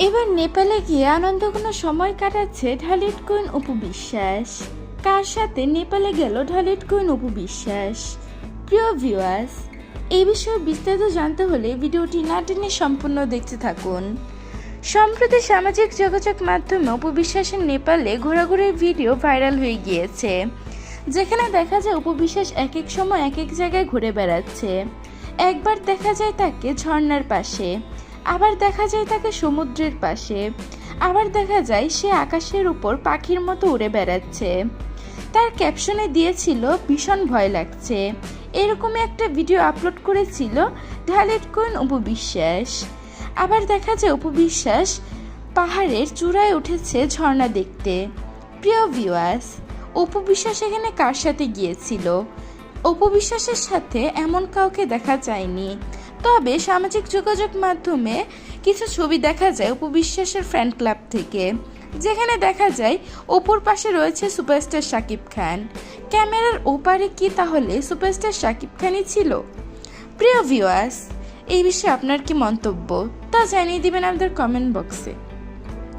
এবার নেপালে গিয়ে আনন্দঘন সময় কাটাচ্ছে ঢালিউড কুইন অপু বিশ্বাস। কার সাথে নেপালে গেল ঢালিউড কুইন অপু বিশ্বাস? প্রিয় ভিউয়ার্স, এই বিষয়ে বিস্তারিত জানতে হলে ভিডিওটি না টেনে সম্পূর্ণ দেখতে থাকুন। সম্প্রতি সামাজিক যোগাযোগ মাধ্যমে অপু বিশ্বাসের নেপালে ঘোরাঘুরির ভিডিও ভাইরাল হয়ে গিয়েছে, যেখানে দেখা যায় অপু বিশ্বাস এক এক সময় এক এক জায়গায় ঘুরে বেড়াচ্ছে। একবার দেখা যায় তাকে ঝর্ণার পাশে, আবার দেখা যায় তাকে সমুদ্রের পাশে, আবার দেখা যায় সে আকাশের উপর পাখির মতো উড়ে বেড়াচ্ছে। তার ক্যাপশনে দিয়েছিল ভীষণ ভয় লাগছে। এরকমই একটা ভিডিও আপলোড করেছিল ঢালিউড কুইন অপু বিশ্বাস। আবার দেখা যায় অপু বিশ্বাস পাহাড়ের চূড়ায় উঠেছে ঝর্ণা দেখতে। প্রিয় ভিউয়ার্স, অপু বিশ্বাস এখানে কার সাথে গিয়েছিল? অপু বিশ্বাসের সাথে এমন কাউকে দেখা যায়নি, তবে সামাজিক যোগাযোগ মাধ্যমে কিছু ছবি দেখা যায় অপু বিশ্বাসের ফ্যান ক্লাব থেকে, যেখানে দেখা যায় অপুর পাশে রয়েছে সুপারস্টার শাকিব খান। ক্যামেরার ওপারে কি তাহলে সুপারস্টার শাকিব খানই ছিল? প্রিয় ভিউয়ার্স, এই বিষয়ে আপনার কি মন্তব্য তা জানিয়ে দিবেন আমাদের কমেন্ট বক্সে।